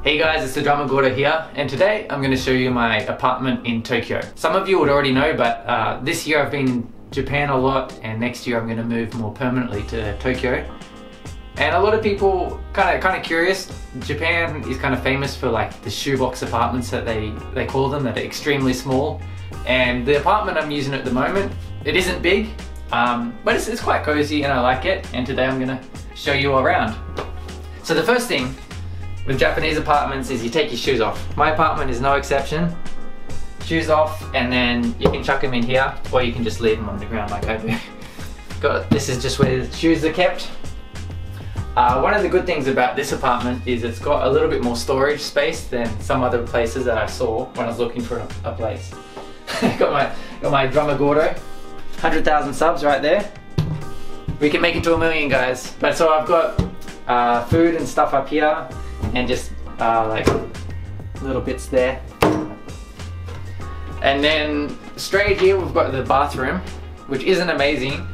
Hey guys, it's the drummer Gordo here, and today I'm going to show you my apartment in Tokyo. Some of you would already know, but this year I've been in Japan a lot, and next year I'm going to move more permanently to Tokyo. And a lot of people kind of curious. Japan is kind of famous for like the shoebox apartments that they call them, that are extremely small. And the apartment I'm using at the moment, it isn't big, but it's quite cozy and I like it. And today I'm going to show you around. So the first thing with Japanese apartments is you take your shoes off. My apartment is no exception. Shoes off, and then you can chuck them in here, or you can just leave them on the ground like I do. This is just where the shoes are kept. One of the good things about this apartment is it's got a little bit more storage space than some other places that I saw when I was looking for a place. got my drummer Gordo, 100,000 subs right there. We can make it to 1 million, guys. But so I've got food and stuff up here, and just like little bits there. And then straight here we've got the bathroom, which isn't amazing.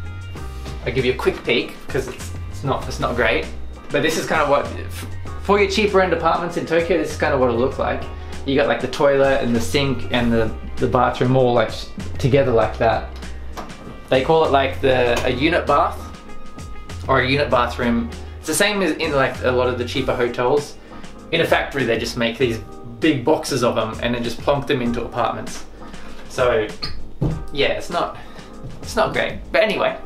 I'll give you a quick peek because it's not great. But this is kind of what, for your cheaper end apartments in Tokyo, this is kind of what it looks like. You got like the toilet and the sink and the bathroom all like together like that. They call it like a unit bath or a unit bathroom. It's the same as in like a lot of the cheaper hotels. In a factory they just make these big boxes of them and then just plonk them into apartments. So yeah, it's not great. But anyway,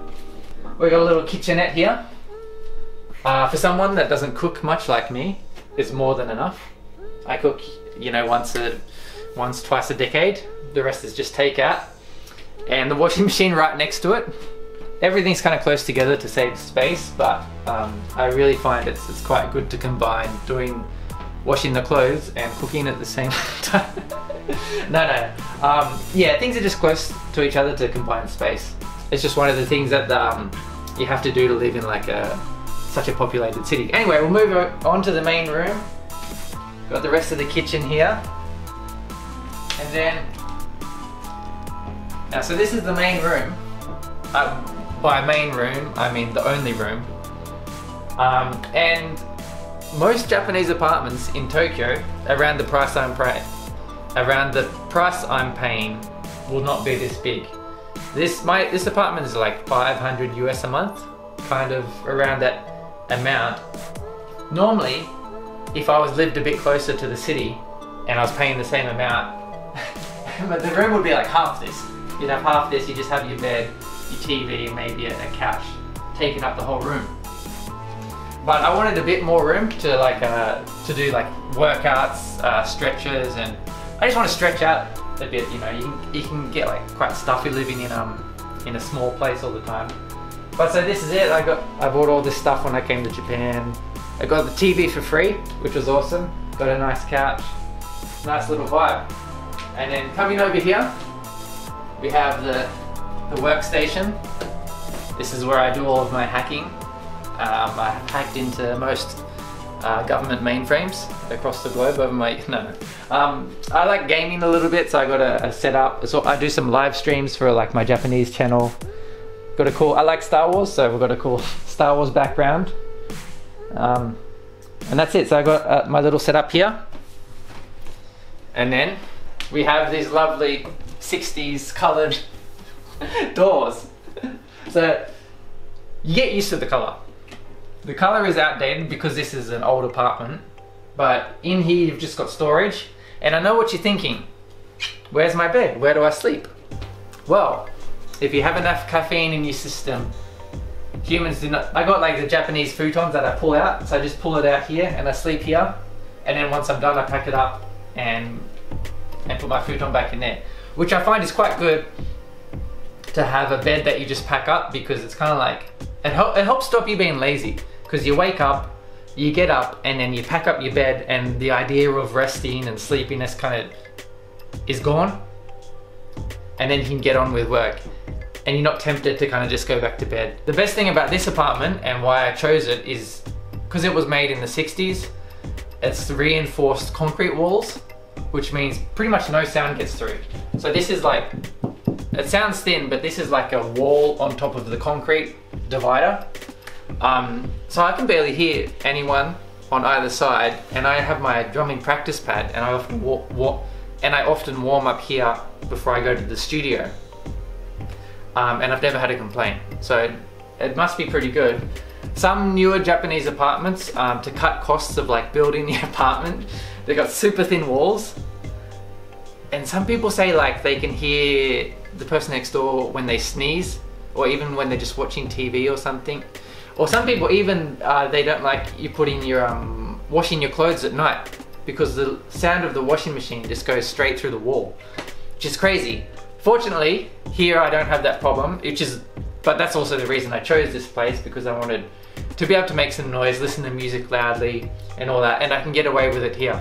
we got a little kitchenette here. For someone that doesn't cook much like me, it's more than enough. I cook, you know, twice a decade. The rest is just takeout. And the washing machine right next to it. Everything's kind of close together to save space, but I really find it's quite good to combine washing the clothes and cooking at the same time. Yeah, things are just close to each other to combine space. It's just one of the things that you have to do to live in like such a populated city. Anyway, we'll move on to the main room. Got the rest of the kitchen here. And then, now so this is the main room. By main room, I mean the only room. And most Japanese apartments in Tokyo, around the price I'm paying, will not be this big. This apartment is like 500 US a month, kind of around that amount. Normally, if I lived a bit closer to the city and I was paying the same amount, but the room would be like half this. You'd have half this, you just have your bed, your TV, maybe a couch, taking up the whole room. But I wanted a bit more room to like to do like workouts, stretches, and I just want to stretch out a bit. You know, you can get like quite stuffy living in a small place all the time. But so this is it. I bought all this stuff when I came to Japan. I got the TV for free, which was awesome. Got a nice couch, nice little vibe. And then coming over here, we have the workstation. This is where I do all of my hacking. I hacked into most government mainframes across the globe over I like gaming a little bit, so I got a setup. So I do some live streams for like my Japanese channel. I like Star Wars, so we've got a cool Star Wars background. And that's it. So I got my little setup here. And then we have these lovely 60s colored doors. So you get used to the color. The color is outdated because this is an old apartment, but in here you've just got storage. And I know what you're thinking. Where's my bed? Where do I sleep? Well, if you have enough caffeine in your system, humans do not. I got like the Japanese futons that I pull out, so I just pull it out here and I sleep here. And then once I'm done, I pack it up and put my futon back in there, which I find is quite good to have a bed that you just pack up, because it's kind of like, it helps stop you being lazy, because you wake up, you get up, and then you pack up your bed, and the idea of resting and sleepiness kind of is gone, and then you can get on with work, and you're not tempted to kind of just go back to bed. The best thing about this apartment, and why I chose it, is because it was made in the 60s, it's reinforced concrete walls, which means pretty much no sound gets through. So this is like, it sounds thin, but this is like a wall on top of the concrete divider. So I can barely hear anyone on either side, and I have my drumming practice pad, and I often warm up here before I go to the studio. And I've never had a complaint, so it must be pretty good. Some newer Japanese apartments, to cut costs of like building the apartment, they've got super thin walls. And some people say like they can hear the person next door when they sneeze, or even when they're just watching TV or something. Or some people even, they don't like you putting your, washing your clothes at night, because the sound of the washing machine just goes straight through the wall, which is crazy. Fortunately, here I don't have that problem, but that's also the reason I chose this place, because I wanted to be able to make some noise, listen to music loudly and all that, and I can get away with it here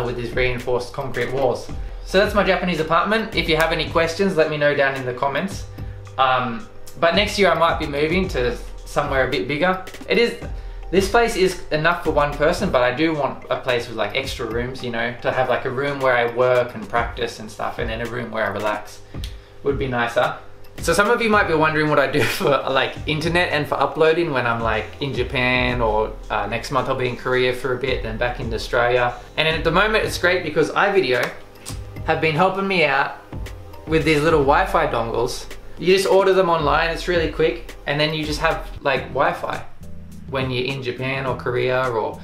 with these reinforced concrete walls. So that's my Japanese apartment. If you have any questions, let me know down in the comments. But next year I might be moving to somewhere a bit bigger. This place is enough for one person, but I do want a place with like extra rooms, you know, to have like a room where I work and practice and stuff, and then a room where I relax. Would be nicer. So some of you might be wondering what I do for like internet and for uploading when I'm like in Japan, or next month I'll be in Korea for a bit, then back into Australia. And at the moment it's great because iVideo have been helping me out with these little Wi-Fi dongles. You just order them online, it's really quick, and then you just have like Wi-Fi when you're in Japan or Korea, or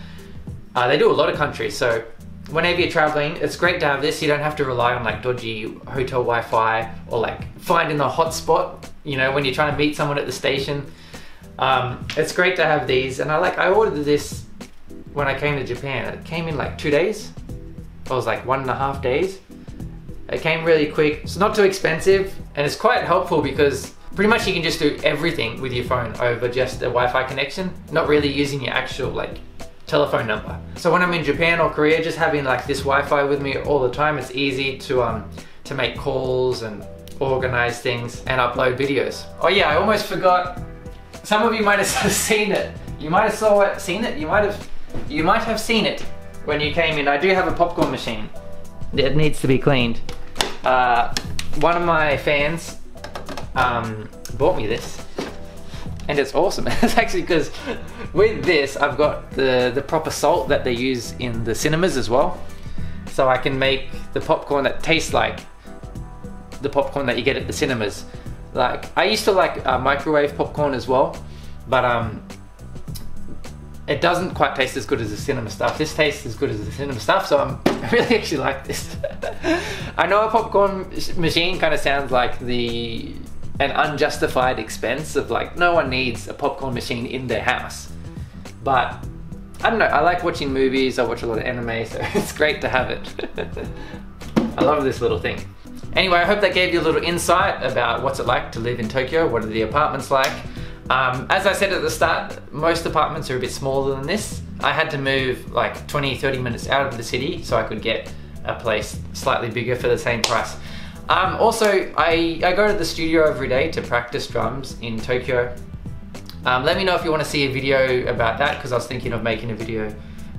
they do a lot of countries. So whenever you're traveling, it's great to have this. You don't have to rely on like dodgy hotel Wi-Fi, or like finding the hotspot, you know, when you're trying to meet someone at the station. It's great to have these, and I ordered this when I came to Japan. It came in like 2 days. It was like 1.5 days. It came really quick. It's not too expensive, and it's quite helpful because pretty much you can just do everything with your phone over just a Wi-Fi connection, not really using your actual like telephone number. So when I'm in Japan or Korea, just having like this Wi-Fi with me all the time, it's easy to make calls and organize things and upload videos. Oh yeah, I almost forgot. Some of you might have seen it. You might have seen it. You might have seen it when you came in. I do have a popcorn machine. It needs to be cleaned. One of my fans bought me this, and it's awesome. It's actually because with this I've got the proper salt that they use in the cinemas as well, so I can make the popcorn that tastes like the popcorn that you get at the cinemas. Like, I used to like microwave popcorn as well, but it doesn't quite taste as good as the cinema stuff. This tastes as good as the cinema stuff, so I really actually like this. I know a popcorn machine kind of sounds like an unjustified expense of like, no one needs a popcorn machine in their house. But I don't know, I like watching movies, I watch a lot of anime, so it's great to have it. I love this little thing. Anyway, I hope that gave you a little insight about what's it like to live in Tokyo, what are the apartments like. As I said at the start, most apartments are a bit smaller than this. I had to move like 20-30 minutes out of the city so I could get a place slightly bigger for the same price. Also, I go to the studio every day to practice drums in Tokyo. Let me know if you want to see a video about that, because I was thinking of making a video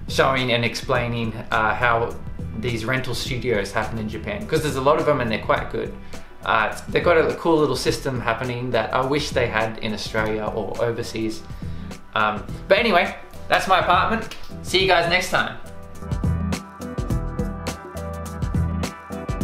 showing and explaining how these rental studios happen in Japan, because there's a lot of them and they're quite good. They've got a cool little system happening that I wish they had in Australia or overseas. But anyway, that's my apartment. See you guys next time.